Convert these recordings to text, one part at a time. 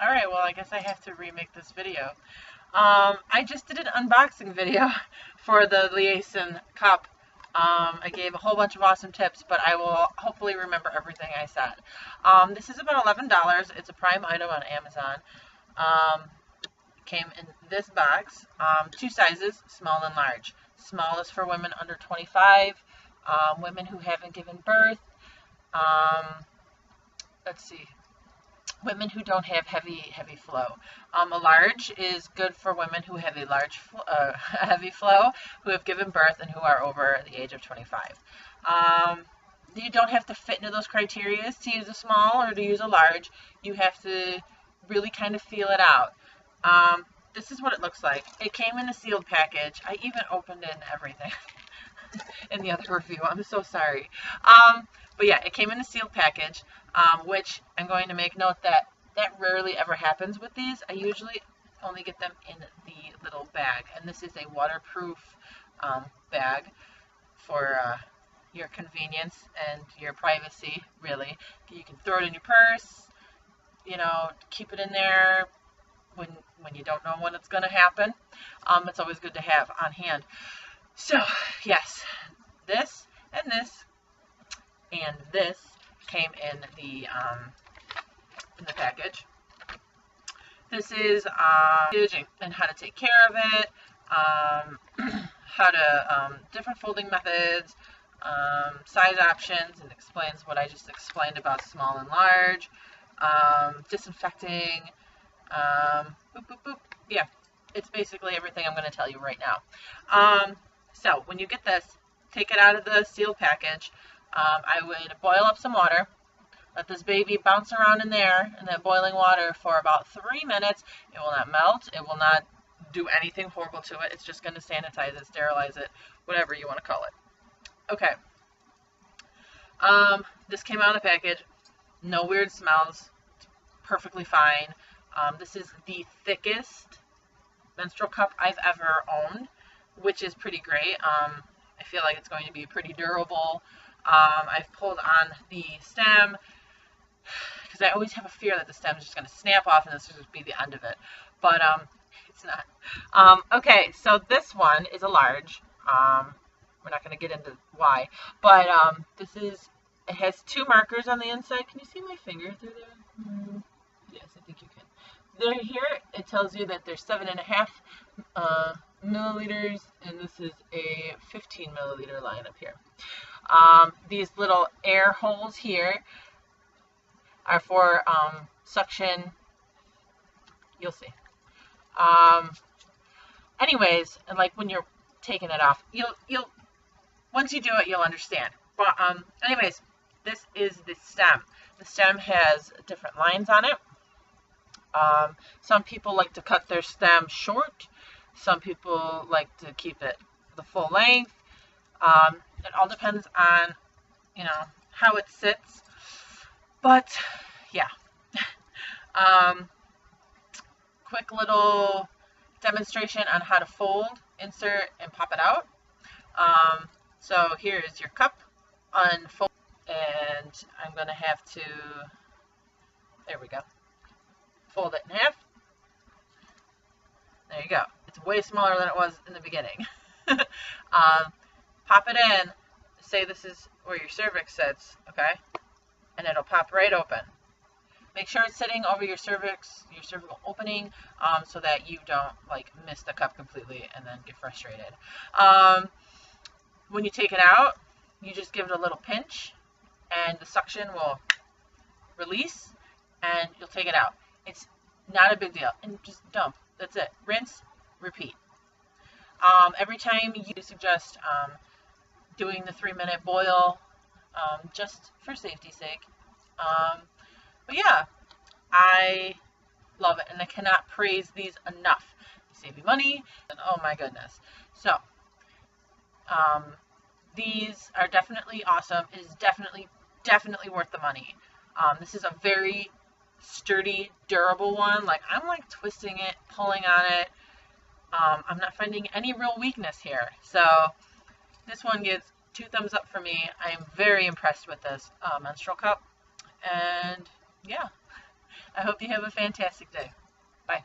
Alright, well I guess I have to remake this video. I just did an unboxing video for the Liaison cup. I gave a whole bunch of awesome tips, but I will hopefully remember everything I said. This is about $11. It's a Prime item on Amazon. Came in this box. Two sizes, small and large. Small is for women under 25, women who haven't given birth. Let's see. Women who don't have heavy flow. A large is good for women who have a heavy flow, who have given birth, and who are over the age of 25. You don't have to fit into those criteria to use a small or to use a large. You have to really kind of feel it out. This is what it looks like. It came in a sealed package. I even opened it and everything in the other review. I'm so sorry. But yeah, it came in a sealed package, which I'm going to make note that rarely ever happens with these. I usually only get them in the little bag, and this is a waterproof bag for your convenience and your privacy, really. You can throw it in your purse, you know, keep it in there when you don't know when it's going to happen. It's always good to have on hand. So, yes, this and this and this came in the package. This is and how to take care of it, how to different folding methods, size options, and explains what I just explained about small and large, disinfecting, boop, boop, boop. Yeah, it's basically everything I'm going to tell you right now. So when you get this, take it out of the sealed package. I would boil up some water. Let this baby bounce around in there, in that boiling water, for about 3 minutes. It will not melt. It will not do anything horrible to it. It's just going to sanitize it, sterilize it, whatever you want to call it. Okay. This came out of the package. No weird smells. It's perfectly fine. This is the thickest menstrual cup I've ever owned, which is pretty great. I feel like it's going to be pretty durable. I've pulled on the stem because I always have a fear that the stem is just going to snap off and this will just be the end of it. But it's not. Okay, so this one is a large. We're not going to get into why. But it has 2 markers on the inside. Can you see my finger through there? Yes, I think you can. There, here, it tells you that there's 7.5 milliliters, and this is a 15 milliliter line up here. These little air holes here are for suction. You'll see. Anyways, and like when you're taking it off, you'll once you do it, you'll understand. But anyways, this is the stem. The stem has different lines on it. Some people like to cut their stem short. Some people like to keep it the full length. It all depends on, you know, how it sits. But, yeah. Quick little demonstration on how to fold, insert, and pop it out. So here is your cup. Unfold. And I'm going to have to, there we go. Fold it in half. There you go. It's way smaller than it was in the beginning. Pop it in. Say this is where your cervix sits, okay? And it'll pop right open. Make sure it's sitting over your cervix, your cervical opening, so that you don't like miss the cup completely and then get frustrated. When you take it out, you just give it a little pinch, and the suction will release, and you'll take it out. It's not a big deal. And just dump. That's it. Rinse, repeat. Every time you suggest doing the 3-minute boil, just for safety's sake. But yeah, I love it, and I cannot praise these enough. They save you money, and oh my goodness. So, these are definitely awesome. It is definitely worth the money. This is a very sturdy, durable one. Like, I'm like twisting it, pulling on it. I'm not finding any real weakness here. So this one gets 2 thumbs up for me. I am very impressed with this menstrual cup. And yeah, I hope you have a fantastic day. Bye.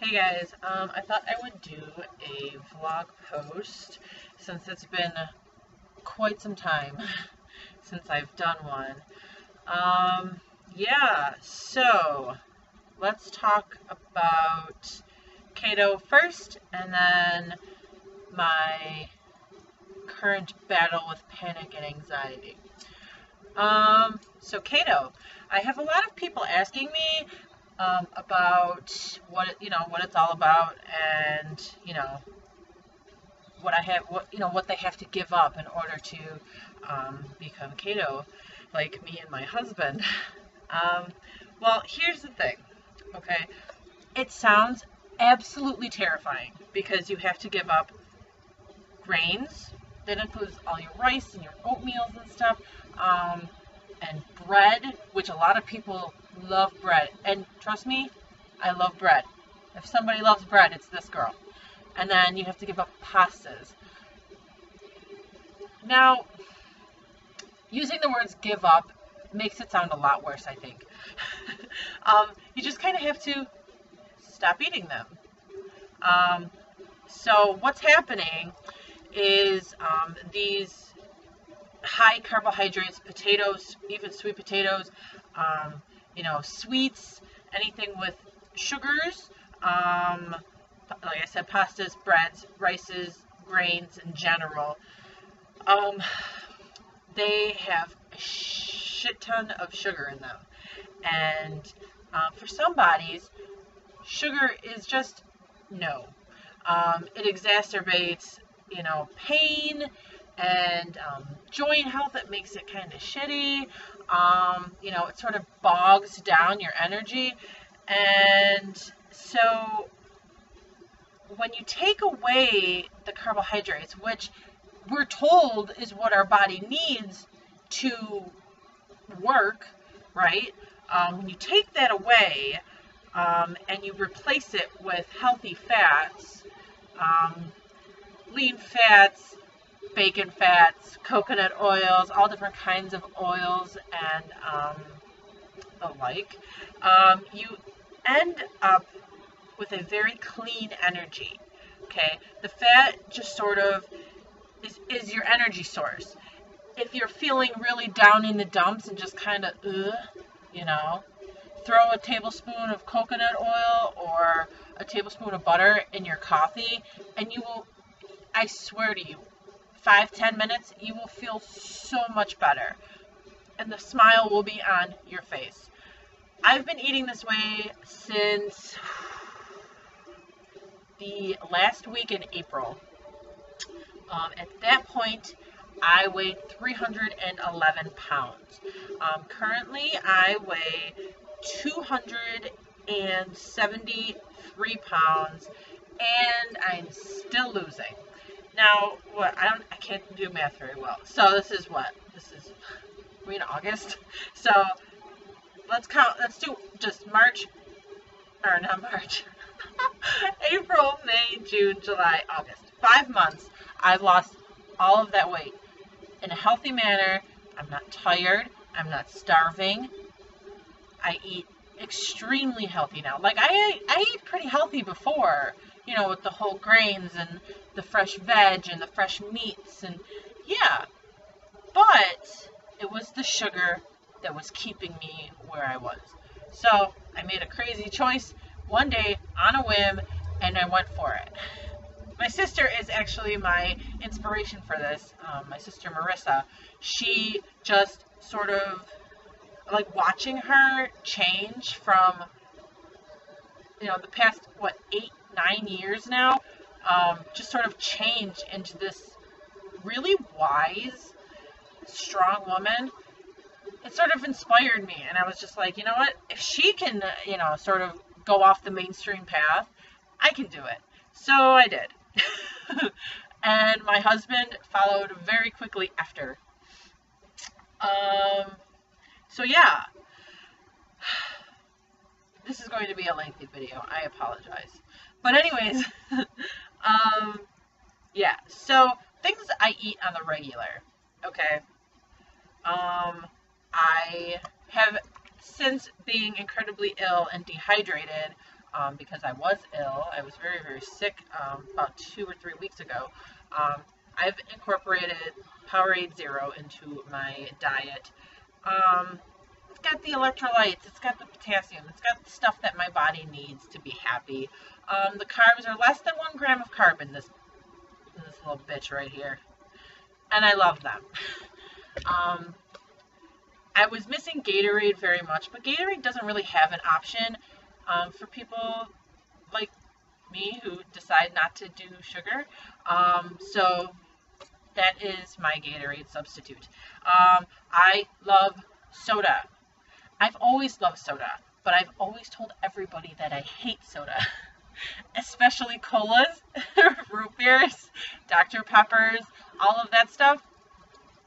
Hey guys, I thought I would do a vlog post since it's been quite some time since I've done one. Yeah, so let's talk about KETO first and then my current battle with panic and anxiety. So KETO, I have a lot of people asking me about what it's all about, and what they have to give up in order to become KETO, like me and my husband. Well, here's the thing, okay? It sounds absolutely terrifying because you have to give up grains. That includes all your rice and your oatmeals and stuff, and bread, which a lot of people love bread. And trust me, I love bread. If somebody loves bread, it's this girl. And then you have to give up pastas. Now, using the words give up makes it sound a lot worse, I think. You just kind of have to stop eating them. So what's happening is these high carbohydrates, potatoes, even sweet potatoes, sweets, anything with sugars, like I said, pastas, breads, rices, grains in general, they have a shit ton of sugar in them. And for some bodies, sugar is just no. It exacerbates, pain and joint health. It makes it kind of shitty. It sort of bogs down your energy. And so when you take away the carbohydrates, which we're told is what our body needs to work, right? When you take that away and you replace it with healthy fats, lean fats, bacon fats, coconut oils, all different kinds of oils, and the like, you end up with a very clean energy. Okay, the fat just sort of is your energy source. If you're feeling really down in the dumps and just kind of throw a tablespoon of coconut oil or a tablespoon of butter in your coffee, and you will, I swear to you, 5-10 minutes, you will feel so much better, and the smile will be on your face. I've been eating this way since the last week in April. At that point, I weighed 311 pounds. Currently, I weigh 273 pounds, and I'm still losing. Now, I can't do math very well. So this is we're in August. So let's do just April, May, June, July, August. 5 months, I've lost all of that weight in a healthy manner. I'm not tired. I'm not starving. I eat extremely healthy now. Like I ate pretty healthy before, with the whole grains and the fresh veg and the fresh meats, and yeah, but it was the sugar that was keeping me where I was. So I made a crazy choice one day on a whim, and I went for it. My sister is actually my inspiration for this. My sister Marissa, she just sort of, like, watching her change from, the past, 8-9 years now, just sort of changed into this really wise, strong woman. It sort of inspired me, and I was just like, you know what, if she can, sort of go off the mainstream path, I can do it. So I did. And my husband followed very quickly after. So yeah, this is going to be a lengthy video. I apologize. But anyways, yeah, so things I eat on the regular, okay? I have, since being incredibly ill and dehydrated, because I was ill, I was very, very sick about 2 or 3 weeks ago, I've incorporated Powerade Zero into my diet. It's got the electrolytes, it's got the potassium, it's got the stuff that my body needs to be happy. The carbs are less than 1 gram of carb in this little bitch right here. And I love them. I was missing Gatorade very much, but Gatorade doesn't really have an option for people like me who decide not to do sugar. So that is my Gatorade substitute. I love soda. I've always loved soda, but I've always told everybody that I hate soda. Especially colas, root beers, Dr. Peppers, all of that stuff.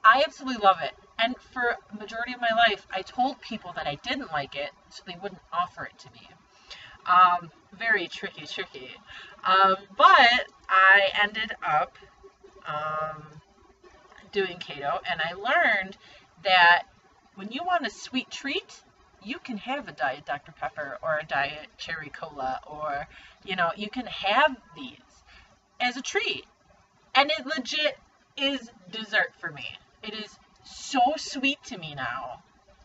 I absolutely love it. And for a majority of my life, I told people that I didn't like it, so they wouldn't offer it to me. Very tricky. But I ended up doing keto, and I learned that when you want a sweet treat, you can have a Diet Dr. Pepper or a Diet Cherry Cola, or, you know, you can have these as a treat. And it legit is dessert for me. It is so sweet to me now.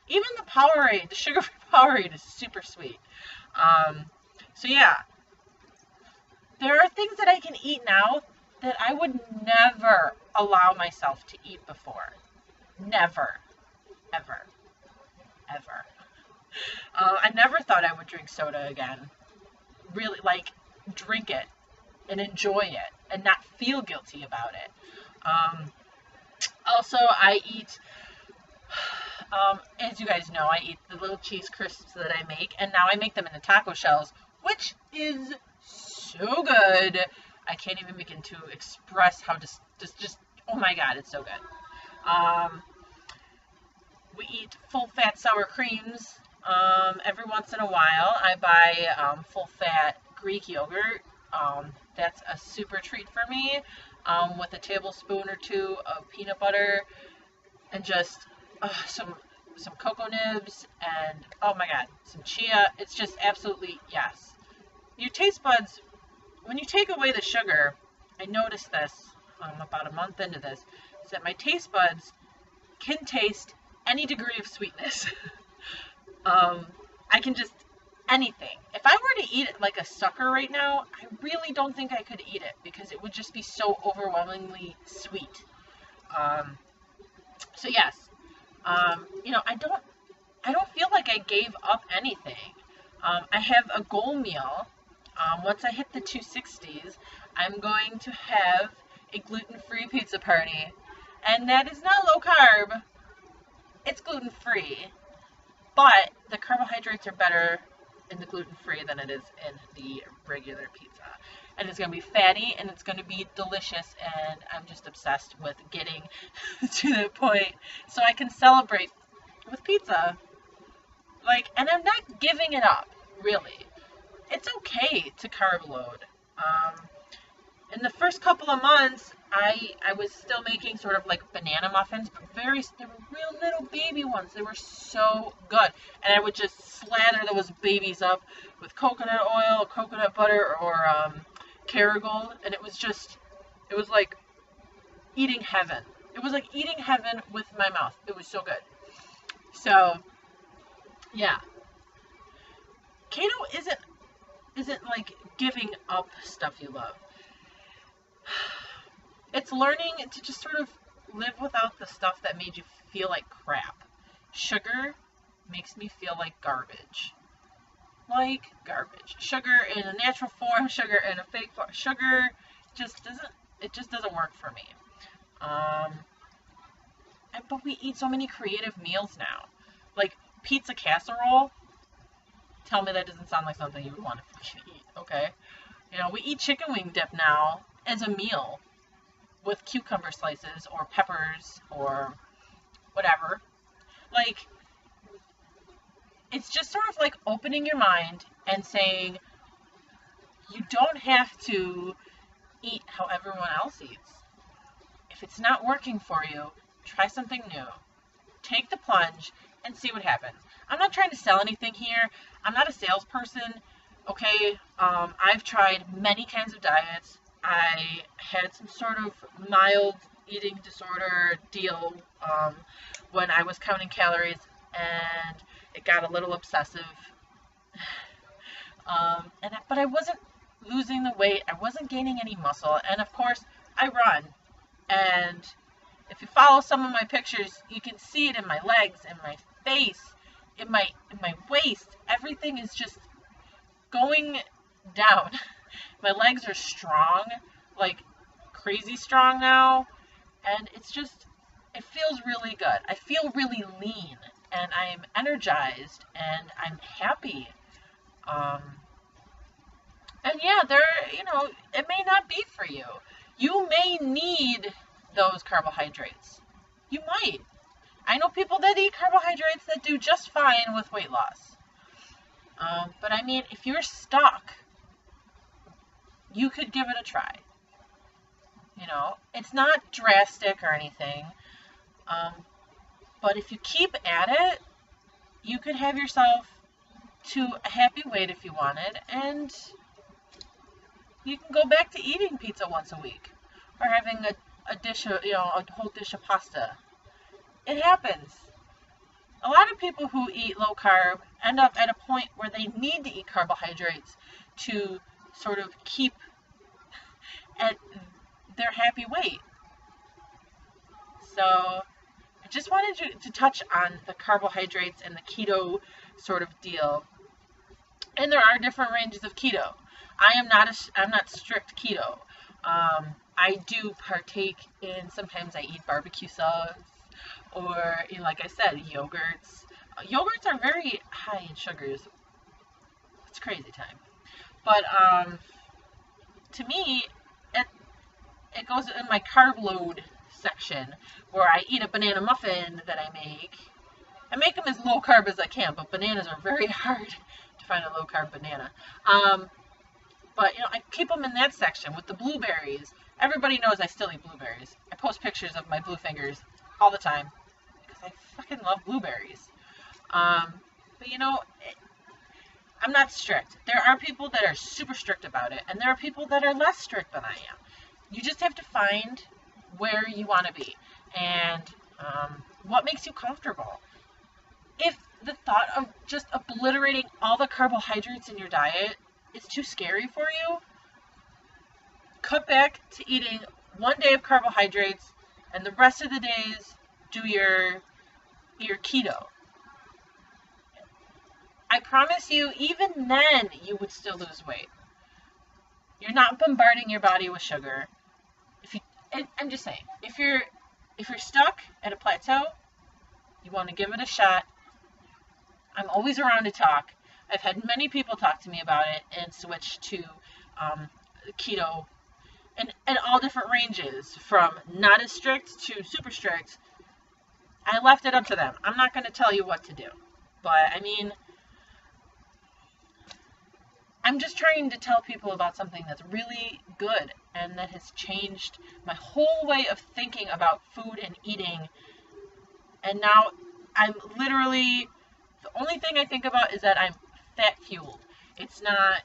Even the Powerade, the sugar-free Powerade is super sweet. So yeah, there are things that I can eat now that I would never allow myself to eat before. Never. Ever. I never thought I would drink soda again. Really, like, drink it and enjoy it and not feel guilty about it. Also, I eat, as you guys know, I eat the little cheese crisps that I make, and now I make them in the taco shells, which is so good. I can't even begin to express how just oh my god, it's so good. We eat full-fat sour creams. Every once in a while, I buy full-fat Greek yogurt. That's a super treat for me, with a tablespoon or 2 of peanut butter and just some cocoa nibs and, oh my god, some chia. It's just absolutely, yes. Your taste buds, when you take away the sugar, I noticed this about a month into this, is that my taste buds can taste any degree of sweetness. I can just, anything. If I were to eat it like a sucker right now, I really don't think I could eat it because it would just be so overwhelmingly sweet. So yes, you know, I don't feel like I gave up anything. I have a goal meal. Once I hit the 260s, I'm going to have a gluten-free pizza party, and that is not low carb. It's gluten-free, but the carbohydrates are better in the gluten-free than it is in the regular pizza. And it's going to be fatty, and it's going to be delicious, and I'm just obsessed with getting to that point so I can celebrate with pizza. Like, and I'm not giving it up, really. It's okay to carb load. In the first couple of months, I was still making sort of like banana muffins, but they were real little baby ones. They were so good. And I would just slather those babies up with coconut oil, coconut butter, or Kerrygold, and it was like eating heaven. It was like eating heaven with my mouth. It was so good. So, yeah. Keto isn't like giving up stuff you love. It's learning to just sort of live without the stuff that made you feel like crap. Sugar makes me feel like garbage. Like garbage. Sugar in a natural form, sugar in a fake form. Sugar just doesn't work for me. But we eat so many creative meals now. Like pizza casserole. Tell me that doesn't sound like something you would want to eat, okay? You know, we eat chicken wing dip now as a meal with cucumber slices or peppers or whatever. Like, it's just sort of like opening your mind and saying, you don't have to eat how everyone else eats. If it's not working for you, try something new. Take the plunge and see what happens. I'm not trying to sell anything here. I'm not a salesperson. Okay, I've tried many kinds of diets. I had some sort of mild eating disorder deal when I was counting calories, and it got a little obsessive. But I wasn't losing the weight. I wasn't gaining any muscle, and of course, I run. And if you follow some of my pictures, you can see it in my legs, in my face, in my waist. Everything is just going down. My legs are strong, like crazy strong now, and it feels really good. I feel really lean, and I'm energized, and I'm happy. And yeah, it may not be for you. You may need those carbohydrates. You might. I know people that eat carbohydrates that do just fine with weight loss. But I mean, if you're stuck, you could give it a try. It's not drastic or anything. But if you keep at it, you could have yourself to a happy weight if you wanted, and you can go back to eating pizza once a week, or having a dish of, a whole dish of pasta. It happens. A lot of people who eat low carb end up at a point where they need to eat carbohydrates to sort of keep at their happy weight. So I just wanted to touch on the carbohydrates and the keto sort of deal. And there are different ranges of keto. I'm not strict keto. I do partake in, sometimes I eat barbecue sauce, or like I said, yogurts. Yogurts are very high in sugars. It's crazy time. But to me, it goes in my carb load section, where I eat a banana muffin that I make. I make them as low carb as I can, but bananas are very hard to find a low carb banana. But I keep them in that section with the blueberries. Everybody knows I still eat blueberries. I post pictures of my blue fingers all the time because I fucking love blueberries. But I'm not strict. There are people that are super strict about it, and there are people that are less strict than I am. You just have to find where you want to be and what makes you comfortable. If the thought of just obliterating all the carbohydrates in your diet is too scary for you, cut back to eating one day of carbohydrates, and the rest of the days do your keto. I promise you, even then, you would still lose weight. You're not bombarding your body with sugar. I'm just saying, if you're stuck at a plateau, you want to give it a shot. I'm always around to talk. I've had many people talk to me about it and switch to keto and all different ranges, from not as strict to super strict. I left it up to them. I'm not going to tell you what to do. But, I mean, I'm just trying to tell people about something that's really good and that has changed my whole way of thinking about food and eating. And now I'm literally, the only thing I think about is that I'm fat fueled. It's not,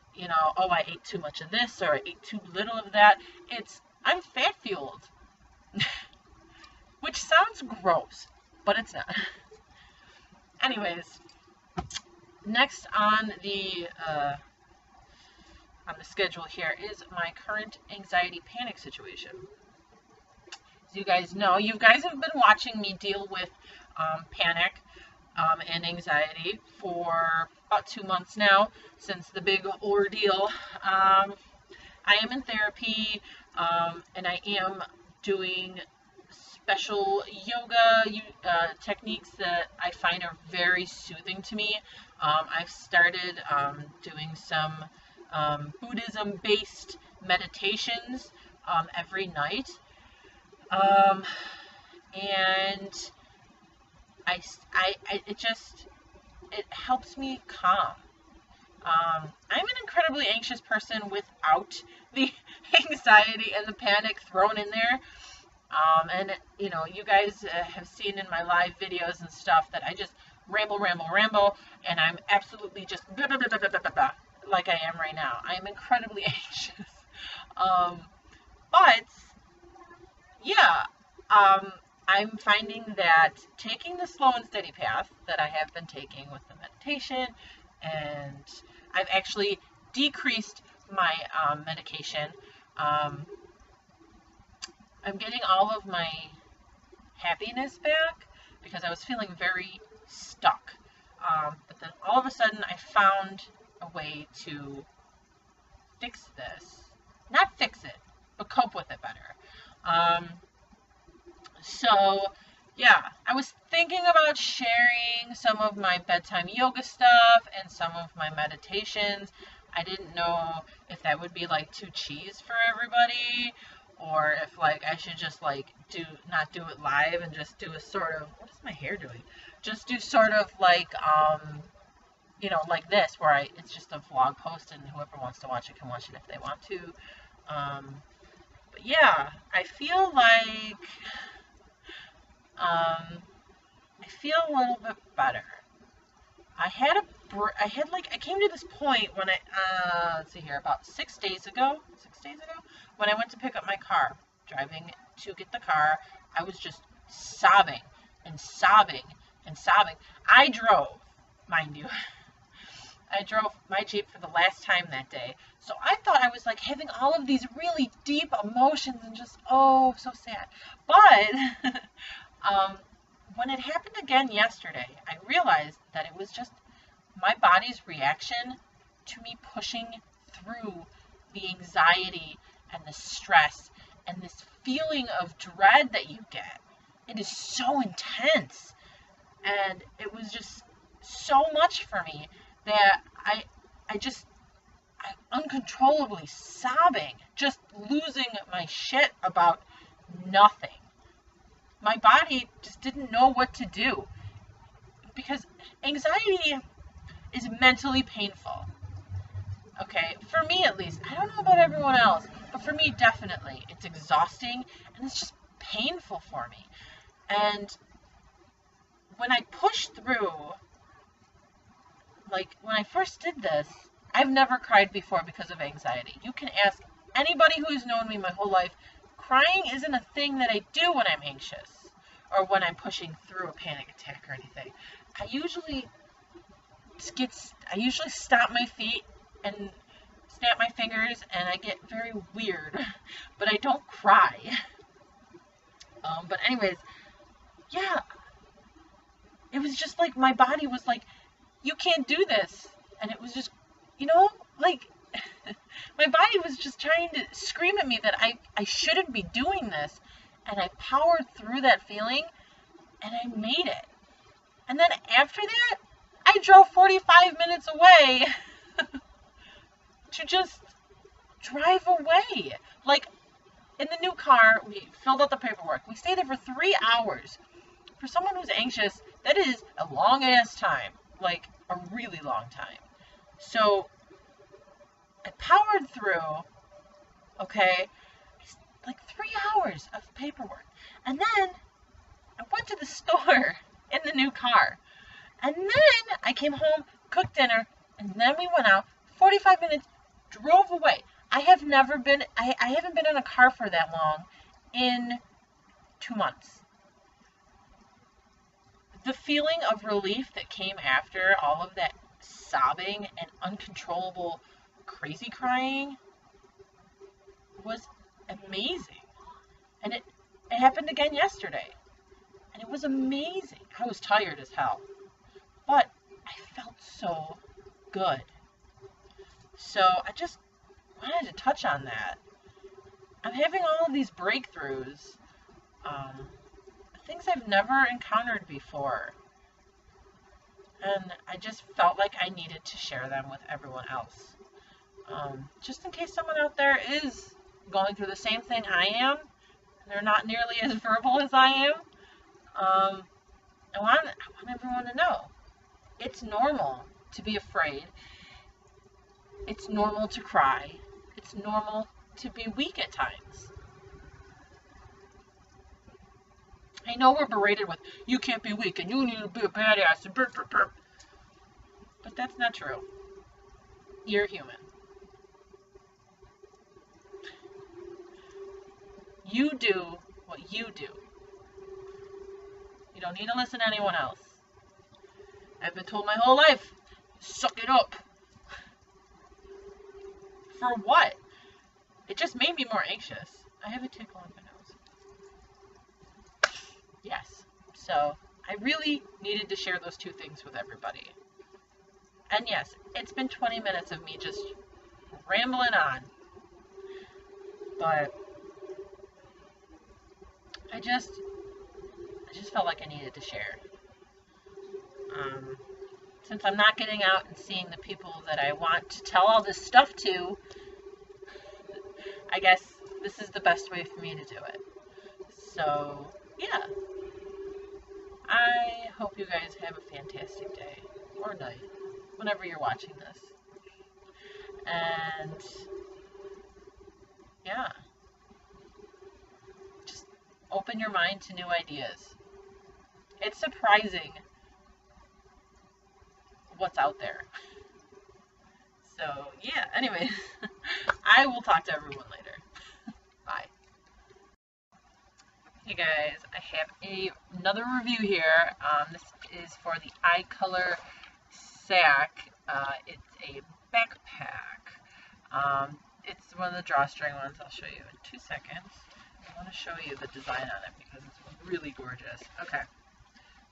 oh, I ate too much of this or I ate too little of that. I'm fat fueled. Which sounds gross, but it's not. Anyways, next on the schedule here is my current anxiety panic situation. As you guys know, you guys have been watching me deal with panic and anxiety for about 2 months now, since the big ordeal. I am in therapy, and I am doing special yoga techniques that I find are very soothing to me. I've started doing some Buddhism-based meditations every night, and it helps me calm. I'm an incredibly anxious person without the anxiety and the panic thrown in there. And you know, you guys have seen in my live videos and stuff that I just ramble, and I'm absolutely just blah, blah, blah, blah, blah, blah, blah, like I am right now. I am incredibly anxious. But yeah, I'm finding that taking the slow and steady path that I have been taking with the meditation, and I've actually decreased my medication. I'm getting all of my happiness back because I was feeling very stuck. But then all of a sudden I found a way to fix this. Not fix it, but cope with it better. So yeah, I was thinking about sharing some of my bedtime yoga stuff and some of my meditations. I didn't know if that would be like too cheese for everybody, or if like I should just like not do it live and just do a sort of, what is my hair doing? Just do sort of like you know, like this, where it's just a vlog post and whoever wants to watch it can watch it if they want to. But yeah, I feel like I feel a little bit better. I came to this point when let's see here, about 6 days ago, when I went to pick up my car, driving to get the car, I was just sobbing and sobbing and sobbing. I drove, mind you. I drove my Jeep for the last time that day. So I thought I was like having all of these really deep emotions and just, oh, so sad. But when it happened again yesterday, I realized that it was just my body's reaction to me pushing through the anxiety and the stress and this feeling of dread that you get. It is so intense. And it was just so much for me that I'm uncontrollably sobbing, just losing my shit about nothing. My body just didn't know what to do, because anxiety is mentally painful. Okay, for me at least. I don't know about everyone else, but for me definitely. It's exhausting and it's just painful for me. And when I pushed through, like when I first did this, I've never cried before because of anxiety. You can ask anybody who has known me my whole life. Crying isn't a thing that I do when I'm anxious or when I'm pushing through a panic attack or anything. I usually stop my feet and snap my fingers and I get very weird, but I don't cry. But anyways, yeah, it was just like my body was like, you can't do this. And it was just, you know, like my body was just trying to scream at me that I shouldn't be doing this. And I powered through that feeling and I made it. And then after that, I drove 45 minutes away to just drive away. Like in the new car, we filled out the paperwork. We stayed there for 3 hours. For someone who's anxious, that is a long ass time. Like a really long time. So I powered through, okay, like 3 hours of paperwork. And then I went to the store in the new car. And then I came home, cooked dinner, and then we went out, 45 minutes, drove away. I haven't been in a car for that long in 2 months. The feeling of relief that came after all of that sobbing and uncontrollable crazy crying was amazing. And it happened again yesterday. And it was amazing. I was tired as hell. But I felt so good. So I just wanted to touch on that. I'm having all of these breakthroughs. Things I've never encountered before. And I just felt like I needed to share them with everyone else. Just in case someone out there is going through the same thing I am, and they're not nearly as verbal as I am. I want everyone to know. It's normal to be afraid. It's normal to cry. It's normal to be weak at times. I know we're berated with, you can't be weak and you need to be a badass and burp, burp, burp. But that's not true. You're human. You do what you do. You don't need to listen to anyone else. I've been told my whole life, suck it up. For what? It just made me more anxious. I have a tickle on my nose. Yes. So, I really needed to share those two things with everybody. And yes, it's been 20 minutes of me just rambling on. But I just felt like I needed to share. Since I'm not getting out and seeing the people that I want to tell all this stuff to, I guess this is the best way for me to do it. So, yeah. I hope you guys have a fantastic day or night, whenever you're watching this. And, yeah. Just open your mind to new ideas. It's surprising what's out there. So, yeah, anyways, I will talk to everyone later. Bye. Hey guys, I have another review here. This is for the Eye Color sack. It's a backpack. It's one of the drawstring ones. I'll show you in 2 seconds. I want to show you the design on it because it's really gorgeous. Okay,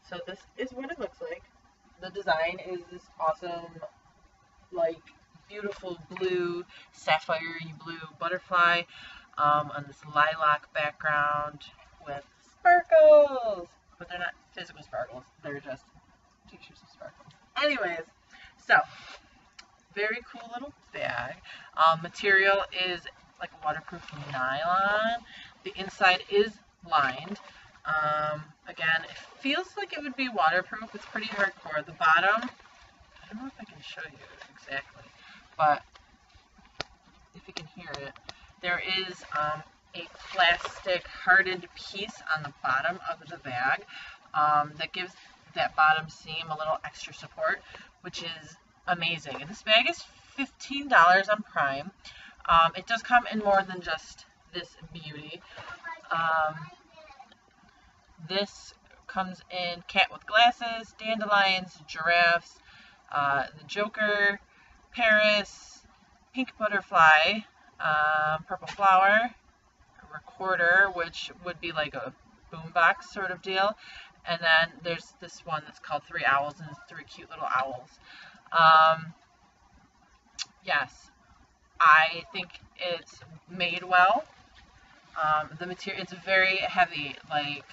so this is what it looks like. The design is this awesome, like, beautiful blue, sapphire-y blue butterfly on this lilac background with sparkles. But they're not physical sparkles. They're just pictures of sparkles. Anyways, so, very cool little bag. Material is like a waterproof nylon. The inside is lined. Again, it feels like it would be waterproof. It's pretty hardcore. The bottom, I don't know if I can show you exactly, but if you can hear it, there is a plastic hardened piece on the bottom of the bag that gives that bottom seam a little extra support, which is amazing. And this bag is $15 on Prime. It does come in more than just this beauty. This comes in cat with glasses, dandelions, giraffes, the Joker, Paris, pink butterfly, purple flower, a recorder, which would be like a boombox sort of deal, and then there's this one that's called 3 owls, and it's 3 cute little owls. Yes, I think it's made well. The material, it's very heavy, like,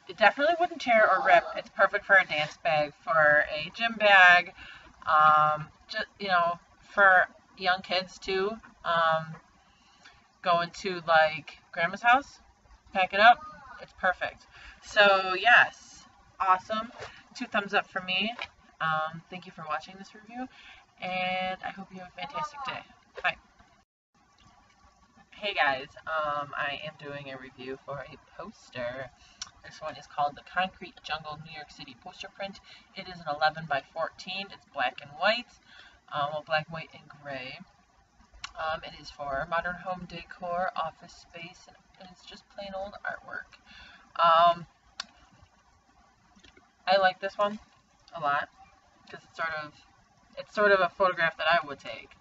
it definitely wouldn't tear or rip. It's perfect for a dance bag, for a gym bag, just, you know, for young kids too. Going to like grandma's house, pack it up, it's perfect. So yes, awesome. 2 thumbs up for me. Thank you for watching this review, and I hope you have a fantastic day. Bye. Hey guys, I am doing a review for a poster. This one is called the Concrete Jungle New York City poster print. It is an 11 by 14. It's black and white. Well, black, white, and gray. It is for modern home decor, office space, and it's just plain old artwork. I like this one a lot because it's sort of a photograph that I would take.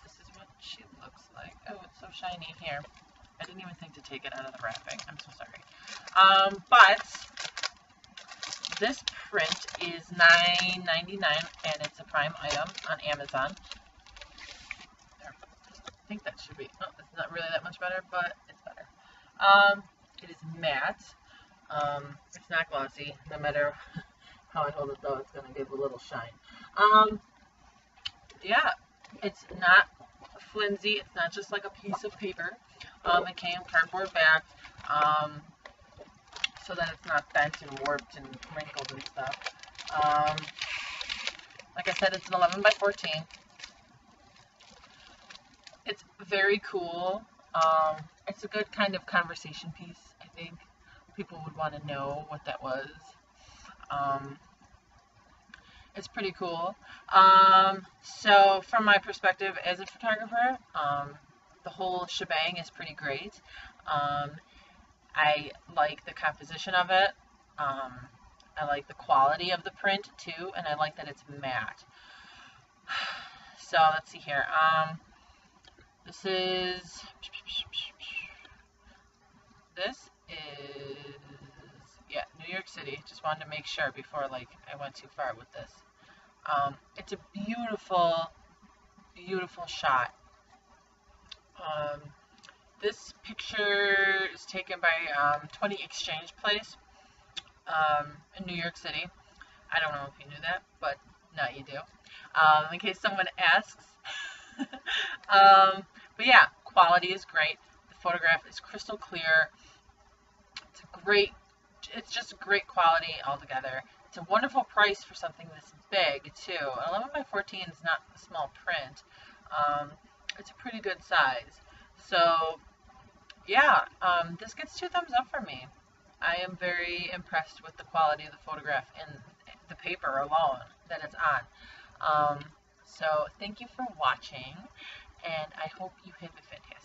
This is what she looks like. Oh, it's so shiny here. I didn't even think to take it out of the wrapping. I'm so sorry. But this print is $9.99 and it's a Prime item on Amazon. There. I think that should be, oh, it's not really that much better, but it's better. It is matte. It's not glossy. No matter how I hold it though, it's going to give a little shine. Yeah, it's not flimsy. It's not just like a piece of paper. It came cardboard back, so that it's not bent and warped and wrinkled and stuff. Like I said, it's an 11 by 14. It's very cool. It's a good kind of conversation piece, I think. People would want to know what that was. Um, it's pretty cool. So from my perspective as a photographer, the whole shebang is pretty great. Um, I like the composition of it. Um, I like the quality of the print too, and I like that it's matte. So let's see here. This is yeah, New York City. Just wanted to make sure before like I went too far with this. It's a beautiful, beautiful shot. Um, this picture is taken by 20 Exchange Place in New York City. I don't know if you knew that, but now you do. In case someone asks. But yeah, quality is great. The photograph is crystal clear. It's just great quality altogether. It's a wonderful price for something this big too. 11 by 14 is not a small print. It's a pretty good size. So yeah, this gets 2 thumbs up for me. I am very impressed with the quality of the photograph and the paper alone that it's on. So thank you for watching, and I hope you have a fantastic